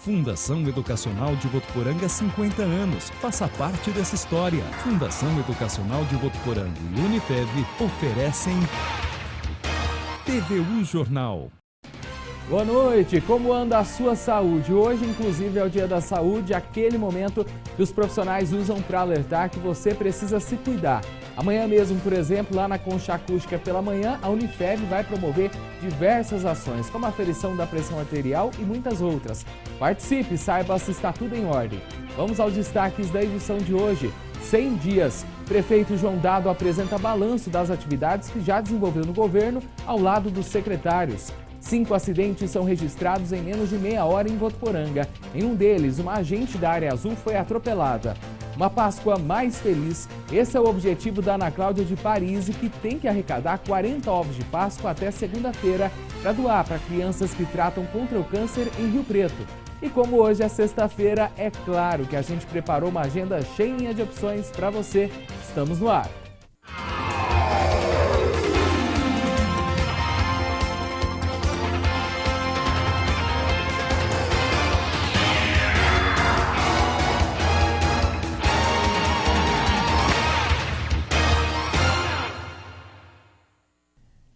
Fundação Educacional de Votuporanga, 50 anos. Faça parte dessa história. Fundação Educacional de Votuporanga e Unifev oferecem TVU Jornal. Boa noite, como anda a sua saúde? Hoje, inclusive, é o Dia da Saúde, aquele momento que os profissionais usam para alertar que você precisa se cuidar. Amanhã mesmo, por exemplo, lá na Concha Acústica pela manhã, a Unifev vai promover diversas ações, como a aferição da pressão arterial e muitas outras. Participe e saiba se está tudo em ordem. Vamos aos destaques da edição de hoje. 100 dias. Prefeito João Dado apresenta balanço das atividades que já desenvolveu no governo ao lado dos secretários. 5 acidentes são registrados em menos de meia hora em Votuporanga. Em um deles, uma agente da Área Azul foi atropelada. Uma Páscoa mais feliz. Esse é o objetivo da Ana Cláudia de Paris, que tem que arrecadar 40 ovos de Páscoa até segunda-feira para doar para crianças que tratam contra o câncer em Rio Preto. E como hoje é sexta-feira, é claro que a gente preparou uma agenda cheia de opções para você. Estamos no ar.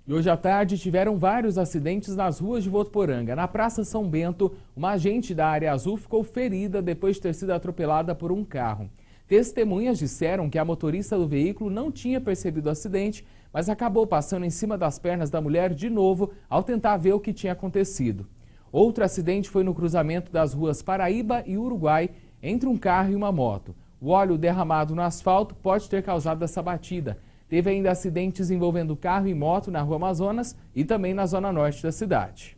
E hoje à tarde tiveram vários acidentes nas ruas de Votuporanga. Na Praça São Bento, uma agente da Área Azul ficou ferida depois de ter sido atropelada por um carro. Testemunhas disseram que a motorista do veículo não tinha percebido o acidente, mas acabou passando em cima das pernas da mulher de novo ao tentar ver o que tinha acontecido. Outro acidente foi no cruzamento das ruas Paraíba e Uruguai, entre um carro e uma moto. O óleo derramado no asfalto pode ter causado essa batida. Teve ainda acidentes envolvendo carro e moto na Rua Amazonas e também na zona norte da cidade.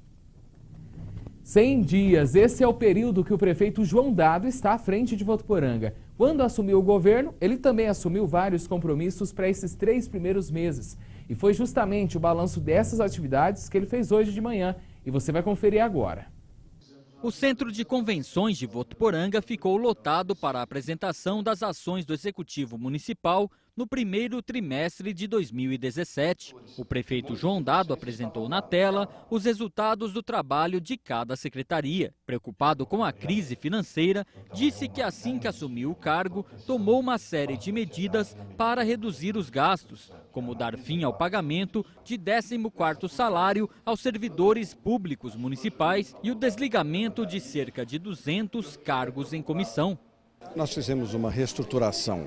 100 dias, esse é o período que o prefeito João Dado está à frente de Votuporanga. Quando assumiu o governo, ele também assumiu vários compromissos para esses 3 primeiros meses. E foi justamente o balanço dessas atividades que ele fez hoje de manhã e você vai conferir agora. O Centro de Convenções de Votuporanga ficou lotado para a apresentação das ações do Executivo Municipal no primeiro trimestre de 2017. O prefeito João Dado apresentou na tela os resultados do trabalho de cada secretaria. Preocupado com a crise financeira, disse que assim que assumiu o cargo, tomou uma série de medidas para reduzir os gastos, como dar fim ao pagamento de 14º salário aos servidores públicos municipais e o desligamento de cerca de 200 cargos em comissão. Nós fizemos uma reestruturação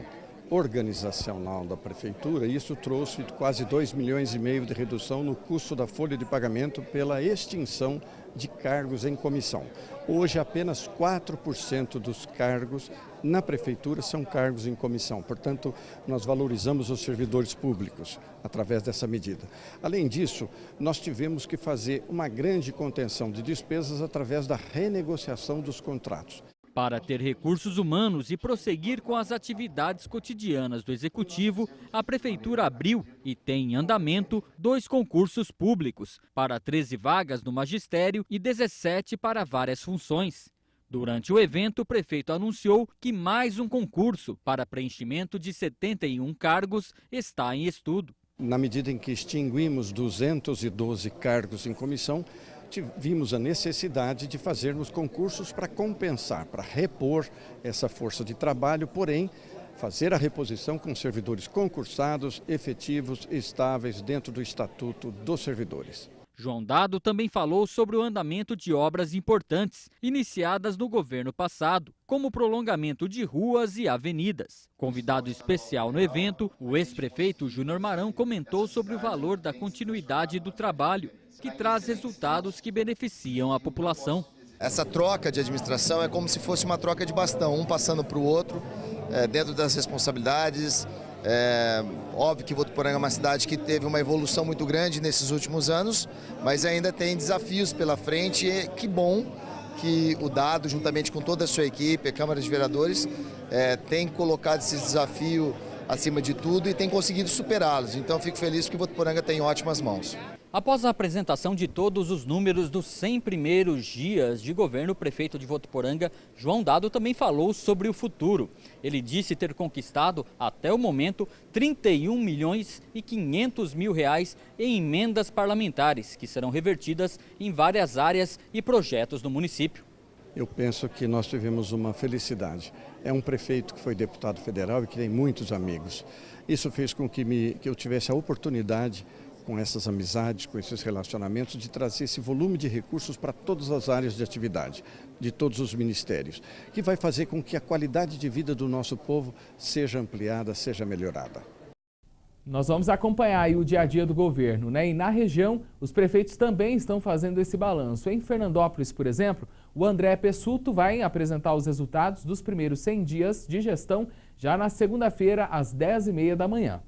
organizacional da prefeitura e isso trouxe quase 2,5 milhões de redução no custo da folha de pagamento pela extinção de cargos em comissão. Hoje apenas 4% dos cargos na prefeitura são cargos em comissão, portanto nós valorizamos os servidores públicos através dessa medida. Além disso, nós tivemos que fazer uma grande contenção de despesas através da renegociação dos contratos. Para ter recursos humanos e prosseguir com as atividades cotidianas do Executivo, a Prefeitura abriu e tem em andamento 2 concursos públicos, para 13 vagas no magistério e 17 para várias funções. Durante o evento, o prefeito anunciou que mais um concurso para preenchimento de 71 cargos está em estudo. Na medida em que extinguimos 212 cargos em comissão, vimos a necessidade de fazermos concursos para compensar, para repor essa força de trabalho, porém, fazer a reposição com servidores concursados, efetivos, estáveis dentro do Estatuto dos Servidores. João Dado também falou sobre o andamento de obras importantes iniciadas no governo passado, como o prolongamento de ruas e avenidas. Convidado especial no evento, o ex-prefeito Júnior Marão comentou sobre o valor da continuidade do trabalho, que traz resultados que beneficiam a população. Essa troca de administração é como se fosse uma troca de bastão, um passando para o outro, dentro das responsabilidades. Óbvio que Votuporanga é uma cidade que teve uma evolução muito grande nesses últimos anos, mas ainda tem desafios pela frente e que bom que o Dado, juntamente com toda a sua equipe, a Câmara de Vereadores, tem colocado esse desafio acima de tudo e tem conseguido superá-los. Então fico feliz que Votuporanga tem ótimas mãos. Após a apresentação de todos os números dos 100 primeiros dias de governo, o prefeito de Votuporanga, João Dado, também falou sobre o futuro. Ele disse ter conquistado, até o momento, 31 milhões e 500 mil reais em emendas parlamentares, que serão revertidas em várias áreas e projetos do município. eu penso que nós tivemos uma felicidade. É um prefeito que foi deputado federal e que tem muitos amigos. Isso fez com que eu tivesse a oportunidade, com essas amizades, com esses relacionamentos, de trazer esse volume de recursos para todas as áreas de atividade, de todos os ministérios, que vai fazer com que a qualidade de vida do nosso povo seja ampliada, seja melhorada. Nós vamos acompanhar aí o dia a dia do governo, né? E na região, os prefeitos também estão fazendo esse balanço. Em Fernandópolis, por exemplo, o André Pessuto vai apresentar os resultados dos primeiros 100 dias de gestão já na segunda-feira, às 10h30 da manhã.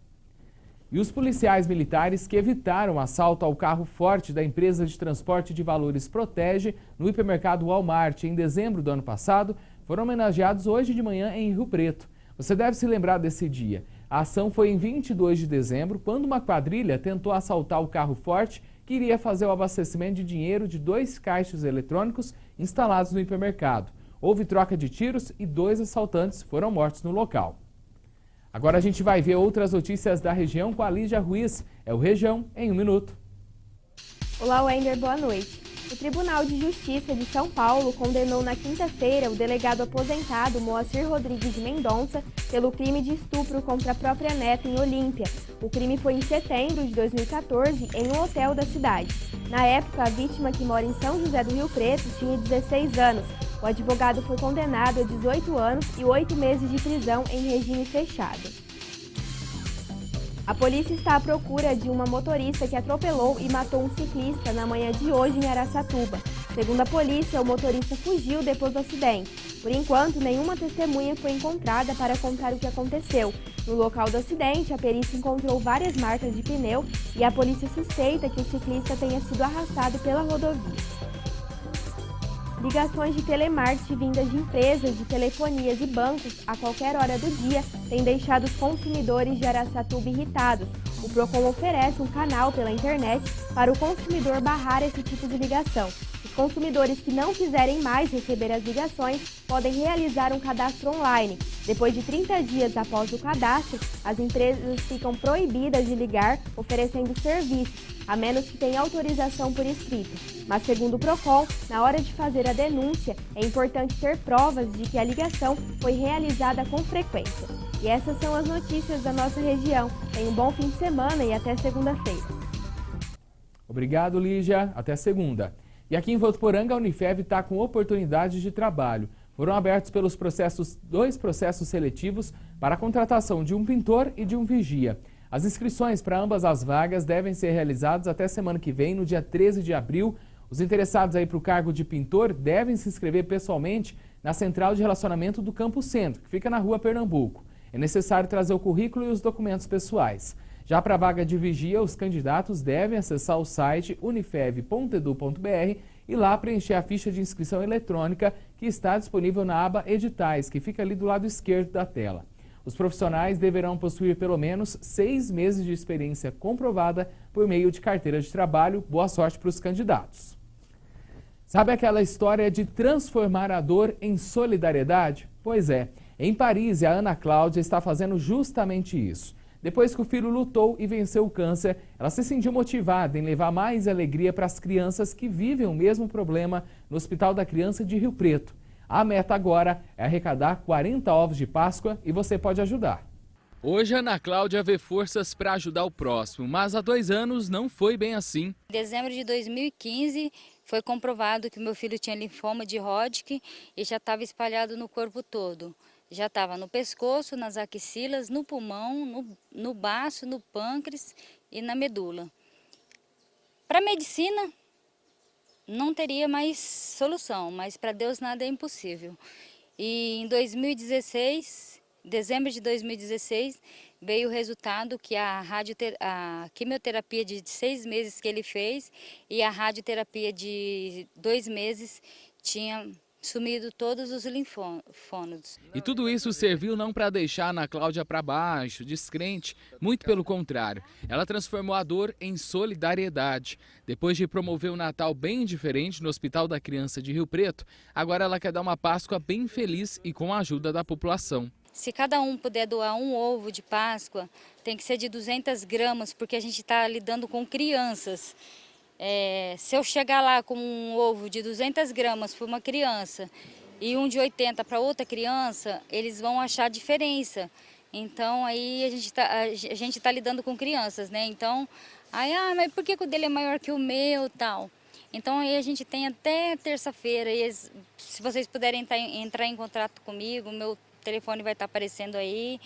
E os policiais militares que evitaram o assalto ao carro forte da empresa de transporte de valores Protege no hipermercado Walmart em dezembro do ano passado foram homenageados hoje de manhã em Rio Preto. Você deve se lembrar desse dia. A ação foi em 22 de dezembro, quando uma quadrilha tentou assaltar o carro forte que iria fazer o abastecimento de dinheiro de 2 caixas eletrônicos instalados no hipermercado. Houve troca de tiros e 2 assaltantes foram mortos no local. Agora a gente vai ver outras notícias da região com a Lígia Ruiz. É o Região em 1 minuto. Olá, Wender, boa noite. O Tribunal de Justiça de São Paulo condenou na quinta-feira o delegado aposentado Moacir Rodrigues de Mendonça pelo crime de estupro contra a própria neta em Olímpia. O crime foi em setembro de 2014 em um hotel da cidade. Na época, a vítima, que mora em São José do Rio Preto, tinha 16 anos. O advogado foi condenado a 18 anos e 8 meses de prisão em regime fechado. A polícia está à procura de uma motorista que atropelou e matou um ciclista na manhã de hoje em Araçatuba. Segundo a polícia, o motorista fugiu depois do acidente. Por enquanto, nenhuma testemunha foi encontrada para contar o que aconteceu. No local do acidente, a perícia encontrou várias marcas de pneu e a polícia suspeita que o ciclista tenha sido arrastado pela rodovia. Ligações de telemarketing vindas de empresas de telefonias e bancos a qualquer hora do dia têm deixado os consumidores de Araçatuba irritados. O Procon oferece um canal pela internet para o consumidor barrar esse tipo de ligação. Os consumidores que não quiserem mais receber as ligações podem realizar um cadastro online. Depois de 30 dias após o cadastro, as empresas ficam proibidas de ligar oferecendo serviços, a menos que tenha autorização por escrito. Mas, segundo o Procon, na hora de fazer a denúncia, é importante ter provas de que a ligação foi realizada com frequência. E essas são as notícias da nossa região. Tenha um bom fim de semana e até segunda-feira. Obrigado, Lígia. Até segunda. E aqui em Votuporanga, a Unifev está com oportunidades de trabalho. Foram abertos dois processos seletivos para a contratação de um pintor e de um vigia. As inscrições para ambas as vagas devem ser realizadas até semana que vem, no dia 13 de abril. Os interessados aí para o cargo de pintor devem se inscrever pessoalmente na Central de Relacionamento do Campo Centro, que fica na Rua Pernambuco. É necessário trazer o currículo e os documentos pessoais. Já para a vaga de vigia, os candidatos devem acessar o site unifev.edu.br e lá preencher a ficha de inscrição eletrônica que está disponível na aba Editais, que fica ali do lado esquerdo da tela. Os profissionais deverão possuir pelo menos 6 meses de experiência comprovada por meio de carteira de trabalho. Boa sorte para os candidatos. Sabe aquela história de transformar a dor em solidariedade? Pois é, em Paris, a Ana Cláudia está fazendo justamente isso. Depois que o filho lutou e venceu o câncer, ela se sentiu motivada em levar mais alegria para as crianças que vivem o mesmo problema no Hospital da Criança de Rio Preto. A meta agora é arrecadar 40 ovos de Páscoa e você pode ajudar. Hoje a Ana Cláudia vê forças para ajudar o próximo, mas há 2 anos não foi bem assim. Em dezembro de 2015 foi comprovado que meu filho tinha linfoma de Hodgkin e já estava espalhado no corpo todo. Já estava no pescoço, nas axilas, no pulmão, no baço, no pâncreas e na medula. Para a medicina não teria mais solução, mas para Deus nada é impossível. E em 2016, dezembro de 2016, veio o resultado que a quimioterapia de 6 meses que ele fez e a radioterapia de 2 meses tinha sumido todos os linfônodos. E tudo isso serviu não para deixar a Ana Cláudia para baixo, descrente, muito pelo contrário. Ela transformou a dor em solidariedade. Depois de promover um Natal bem diferente no Hospital da Criança de Rio Preto, agora ela quer dar uma Páscoa bem feliz e com a ajuda da população. Se cada um puder doar um ovo de Páscoa, tem que ser de 200 gramas, porque a gente está lidando com crianças. Se eu chegar lá com um ovo de 200 gramas para uma criança e um de 80 para outra criança, eles vão achar diferença. Então aí a gente tá lidando com crianças, né? Então, mas por que o dele é maior que o meu, tal? Então aí a gente tem até terça-feira, e se vocês puderem entrar em contato comigo, meu telefone vai estar aparecendo aí,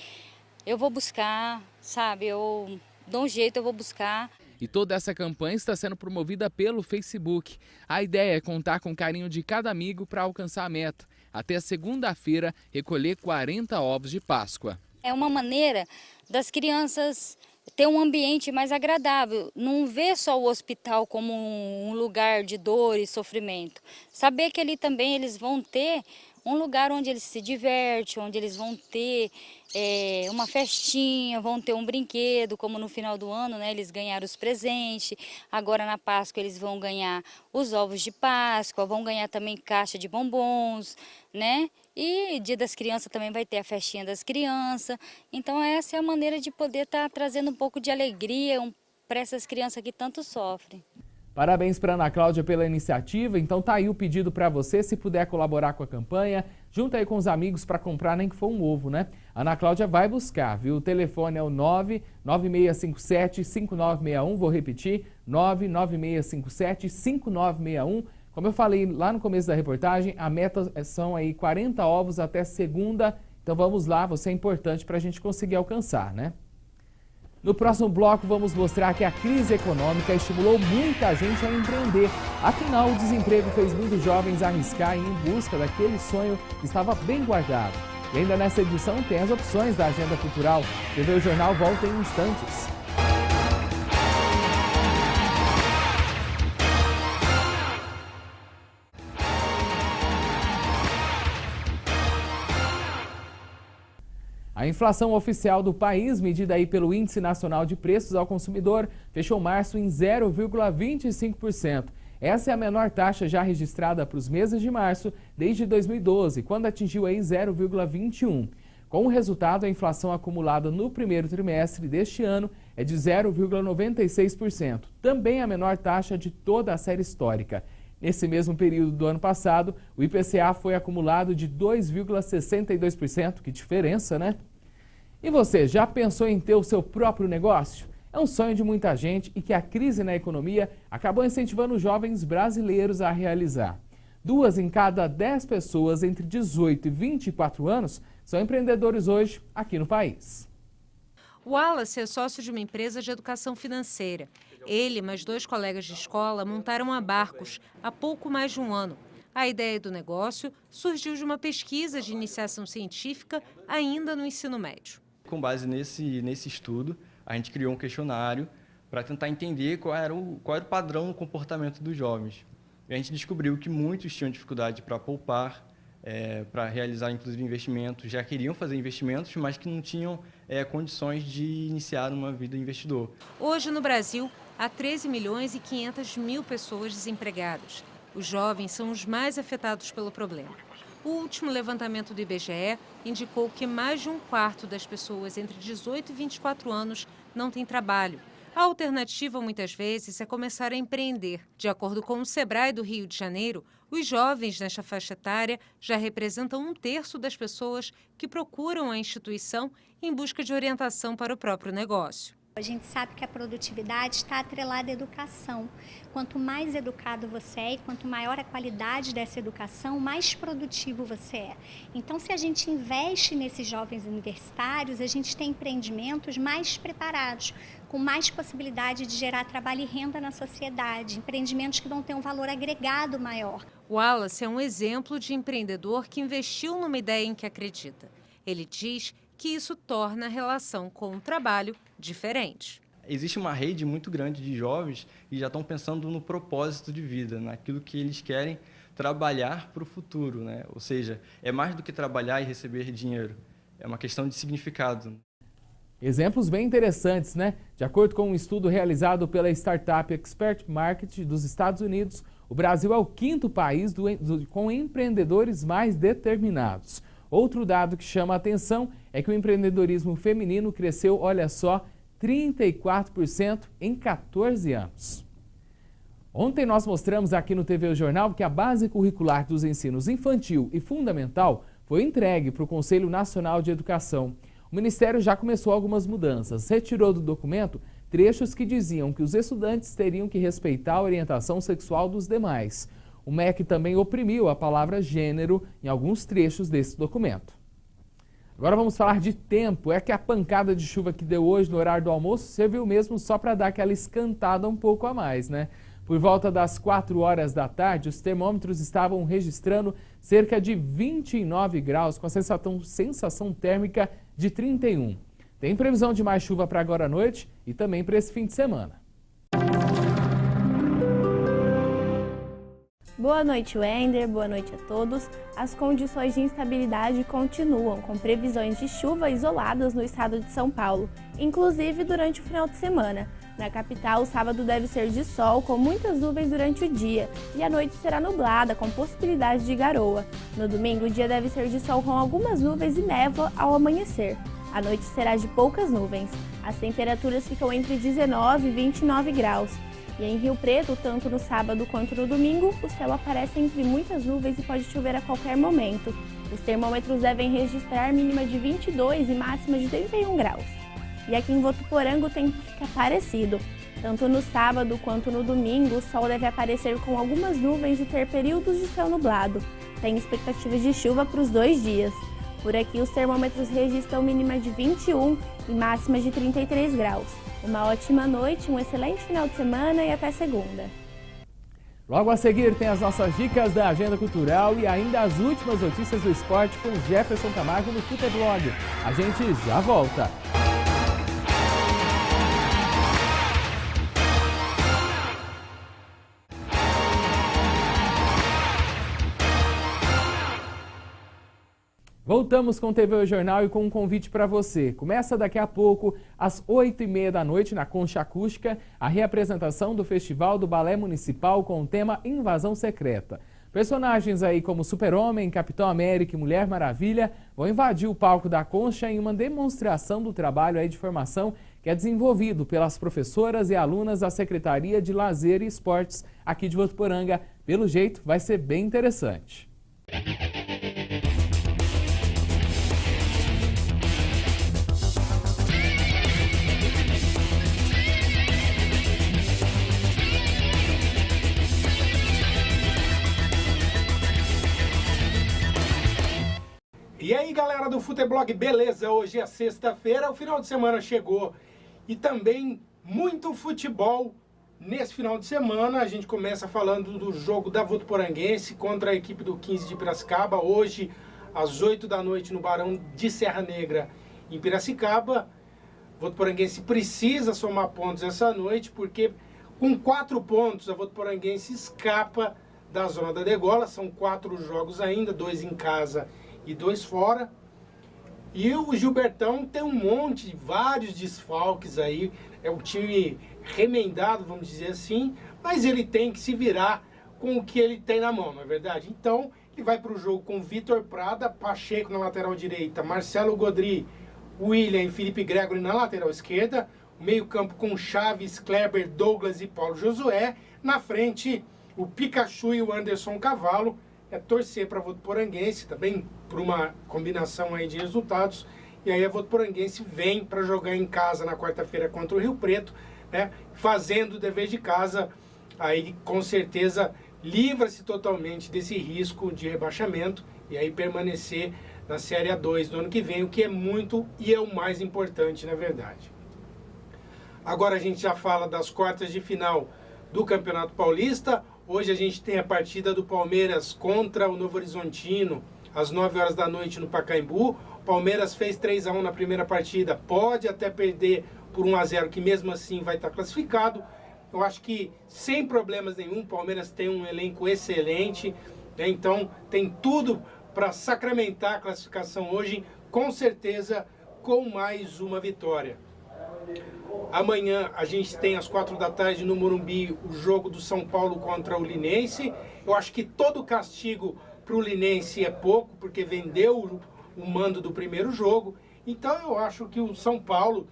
eu vou buscar, sabe? Eu dou um jeito, eu vou buscar. E toda essa campanha está sendo promovida pelo Facebook. A ideia é contar com o carinho de cada amigo para alcançar a meta. Até segunda-feira, recolher 40 ovos de Páscoa. É uma maneira das crianças ter um ambiente mais agradável, não ver só o hospital como um lugar de dor e sofrimento. Saber que ali também eles vão ter um lugar onde eles se divertem, onde eles vão ter uma festinha, vão ter um brinquedo, como no final do ano, né, eles ganharam os presentes. Agora na Páscoa eles vão ganhar os ovos de Páscoa, vão ganhar também caixa de bombons, né? E Dia das Crianças também vai ter a festinha das crianças. Então essa é a maneira de poder estar trazendo um pouco de alegria para essas crianças que tanto sofrem. Parabéns para Ana Cláudia pela iniciativa. Então tá aí o pedido para você, se puder colaborar com a campanha, junta aí com os amigos para comprar nem que for um ovo, né? A Ana Cláudia vai buscar, viu? O telefone é o 99657-5961, vou repetir, 99657-5961. Como eu falei lá no começo da reportagem, a meta são aí 40 ovos até segunda. Então vamos lá, você é importante para a gente conseguir alcançar, né? No próximo bloco vamos mostrar que a crise econômica estimulou muita gente a empreender. Afinal, o desemprego fez muitos jovens arriscar em busca daquele sonho que estava bem guardado. E ainda nessa edição tem as opções da agenda cultural. TV Jornal volta em instantes. A inflação oficial do país, medida aí pelo Índice Nacional de Preços ao Consumidor, fechou março em 0,25%. Essa é a menor taxa já registrada para os meses de março desde 2012, quando atingiu aí 0,21%. Com o resultado, a inflação acumulada no primeiro trimestre deste ano é de 0,96%, também a menor taxa de toda a série histórica. Nesse mesmo período do ano passado, o IPCA foi acumulado de 2,62%, que diferença, né? E você, já pensou em ter o seu próprio negócio? É um sonho de muita gente e que a crise na economia acabou incentivando os jovens brasileiros a realizar. 2 em cada 10 pessoas entre 18 e 24 anos são empreendedores hoje aqui no país. O Wallace é sócio de uma empresa de educação financeira. Ele e mais 2 colegas de escola montaram a Barcos há pouco mais de um ano. A ideia do negócio surgiu de uma pesquisa de iniciação científica ainda no ensino médio. Com base nesse estudo, a gente criou um questionário para tentar entender qual era o padrão do comportamento dos jovens. E a gente descobriu que muitos tinham dificuldade para poupar, para realizar, inclusive, investimentos, já queriam fazer investimentos, mas que não tinham condições de iniciar uma vida investidor. Hoje, no Brasil, há 13 milhões e 500 mil pessoas desempregadas. Os jovens são os mais afetados pelo problema. O último levantamento do IBGE indicou que mais de 1/4 das pessoas entre 18 e 24 anos não tem trabalho. A alternativa, muitas vezes, é começar a empreender. De acordo com o Sebrae do Rio de Janeiro, os jovens nesta faixa etária já representam 1/3 das pessoas que procuram a instituição em busca de orientação para o próprio negócio. A gente sabe que a produtividade está atrelada à educação. Quanto mais educado você é e quanto maior a qualidade dessa educação, mais produtivo você é. Então, se a gente investe nesses jovens universitários, a gente tem empreendimentos mais preparados, com mais possibilidade de gerar trabalho e renda na sociedade, empreendimentos que vão ter um valor agregado maior. O Wallace é um exemplo de empreendedor que investiu numa ideia em que acredita. Ele diz que isso torna a relação com o trabalho diferente. Existe uma rede muito grande de jovens que já estão pensando no propósito de vida, naquilo que eles querem trabalhar para o futuro, né? Ou seja, é mais do que trabalhar e receber dinheiro, é uma questão de significado. Exemplos bem interessantes, né? De acordo com um estudo realizado pela startup Expert Market dos Estados Unidos, o Brasil é o 5º país com empreendedores mais determinados. Outro dado que chama a atenção é que o empreendedorismo feminino cresceu, olha só, 34% em 14 anos. Ontem nós mostramos aqui no TV O Jornal que a base curricular dos ensinos infantil e fundamental foi entregue para o Conselho Nacional de Educação. O Ministério já começou algumas mudanças. Retirou do documento trechos que diziam que os estudantes teriam que respeitar a orientação sexual dos demais. O MEC também oprimiu a palavra gênero em alguns trechos desse documento. Agora vamos falar de tempo. É que a pancada de chuva que deu hoje no horário do almoço serviu mesmo só para dar aquela escantada um pouco a mais, né? Por volta das 4 horas da tarde, os termômetros estavam registrando cerca de 29 graus, com a sensação térmica de 31. Tem previsão de mais chuva para agora à noite e também para esse fim de semana. Boa noite, Wender. Boa noite a todos. As condições de instabilidade continuam, com previsões de chuva isoladas no estado de São Paulo, inclusive durante o final de semana. Na capital, o sábado deve ser de sol, com muitas nuvens durante o dia, e a noite será nublada, com possibilidade de garoa. No domingo, o dia deve ser de sol com algumas nuvens e névoa ao amanhecer. A noite será de poucas nuvens. As temperaturas ficam entre 19 e 29 graus. E em Rio Preto, tanto no sábado quanto no domingo, o céu aparece entre muitas nuvens e pode chover a qualquer momento. Os termômetros devem registrar mínima de 22 e máxima de 31 graus. E aqui em Votuporanga o tempo fica parecido. Tanto no sábado quanto no domingo, o sol deve aparecer com algumas nuvens e ter períodos de céu nublado. Tem expectativas de chuva para os 2 dias. Por aqui, os termômetros registram mínima de 21 e máxima de 33 graus. Uma ótima noite, um excelente final de semana e até segunda. Logo a seguir tem as nossas dicas da agenda cultural e ainda as últimas notícias do esporte com Jefferson Camargo no Futeblog. A gente já volta. Voltamos com o TV O Jornal e com um convite para você. Começa daqui a pouco, às 8h30 da noite, na Concha Acústica, a reapresentação do Festival do Balé Municipal com o tema Invasão Secreta. Personagens aí como Super-Homem, Capitão América e Mulher Maravilha vão invadir o palco da Concha em uma demonstração do trabalho aí de formação que é desenvolvido pelas professoras e alunas da Secretaria de Lazer e Esportes aqui de Votuporanga. Pelo jeito, vai ser bem interessante. E aí, galera do Futeblog, beleza? Hoje é sexta-feira, o final de semana chegou e também muito futebol nesse final de semana. A gente começa falando do jogo da Votuporanguense contra a equipe do 15 de Piracicaba, hoje às 8 da noite no Barão de Serra Negra, em Piracicaba. Votuporanguense precisa somar pontos essa noite, porque com 4 pontos a Votuporanguense escapa da zona da degola. São 4 jogos ainda, 2 em casa e 2 fora. E o Gilbertão tem um monte, vários desfalques aí. É um time remendado, vamos dizer assim, mas ele tem que se virar com o que ele tem na mão, não é verdade? Então, ele vai para o jogo com Vitor Prada, Pacheco na lateral direita, Marcelo Godry, William e Felipe Gregory na lateral esquerda, meio campo com Chaves, Kleber, Douglas e Paulo Josué. Na frente, o Pikachu e o Anderson Cavalo. É torcer para a Votuporanguense, também por uma combinação aí de resultados. E aí a Votuporanguense vem para jogar em casa na quarta-feira contra o Rio Preto, né? Fazendo o dever de casa, aí com certeza livra-se totalmente desse risco de rebaixamento e aí permanecer na Série A2 do ano que vem, o que é muito e é o mais importante, na verdade. Agora a gente já fala das quartas de final do Campeonato Paulista. Hoje a gente tem a partida do Palmeiras contra o Novo Horizontino, às 9 horas da noite no Pacaembu. O Palmeiras fez 3-1 na primeira partida, pode até perder por 1-0, que mesmo assim vai estar classificado. Eu acho que sem problemas nenhum, o Palmeiras tem um elenco excelente, né? Então tem tudo para sacramentar a classificação hoje, com certeza com mais uma vitória. Amanhã a gente tem às 4 da tarde no Morumbi o jogo do São Paulo contra o Linense. Eu acho que todo castigo para o Linense é pouco, porque vendeu o mando do primeiro jogo. Então eu acho que o São Paulo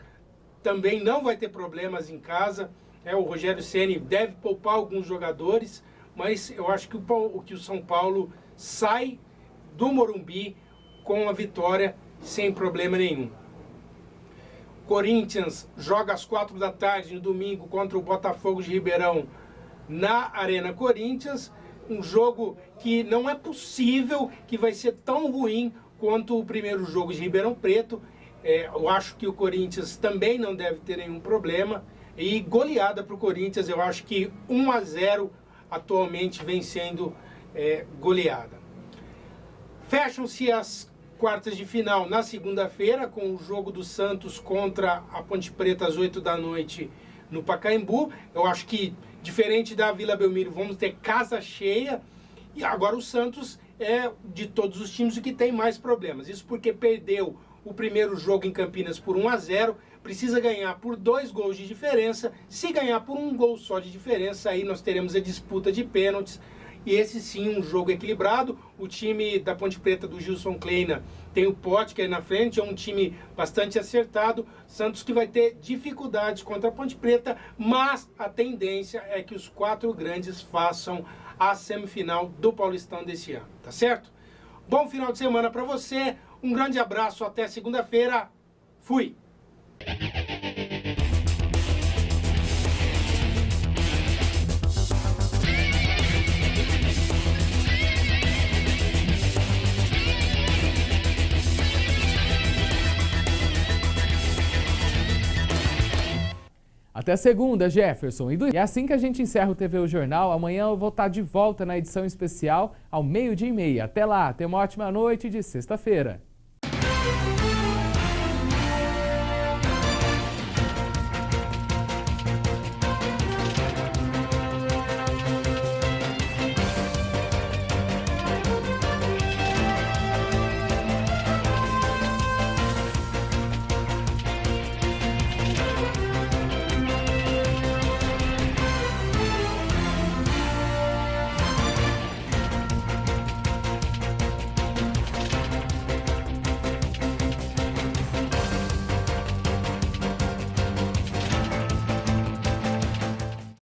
também não vai ter problemas em casa. O Rogério Ceni deve poupar alguns jogadores, mas eu acho que o São Paulo sai do Morumbi com a vitória sem problema nenhum. Corinthians joga às 4 da tarde no domingo contra o Botafogo de Ribeirão na Arena Corinthians. Um jogo que não é possível que vai ser tão ruim quanto o primeiro jogo de Ribeirão Preto. Eu acho que o Corinthians também não deve ter nenhum problema. E goleada para o Corinthians, eu acho que 1-0 atualmente vem sendo goleada. Fecham-se as quartas de final na segunda-feira com o jogo do Santos contra a Ponte Preta às 8 da noite no Pacaembu. Eu acho que, diferente da Vila Belmiro, vamos ter casa cheia. E agora o Santos é, de todos os times, o que tem mais problemas. Isso porque perdeu o primeiro jogo em Campinas por 1-0. Precisa ganhar por 2 gols de diferença. Se ganhar por 1 gol só de diferença, aí nós teremos a disputa de pênaltis. E esse sim, um jogo equilibrado. O time da Ponte Preta do Gilson Kleina tem o Potker na frente, é um time bastante acertado. Santos que vai ter dificuldades contra a Ponte Preta, mas a tendência é que os 4 grandes façam a semifinal do Paulistão desse ano, tá certo? Bom final de semana para você, um grande abraço, até segunda-feira. Fui! Até segunda, Jefferson. E é assim que a gente encerra o TV O Jornal. Amanhã eu vou estar de volta na edição especial ao 12:30. Até lá, tenha uma ótima noite de sexta-feira.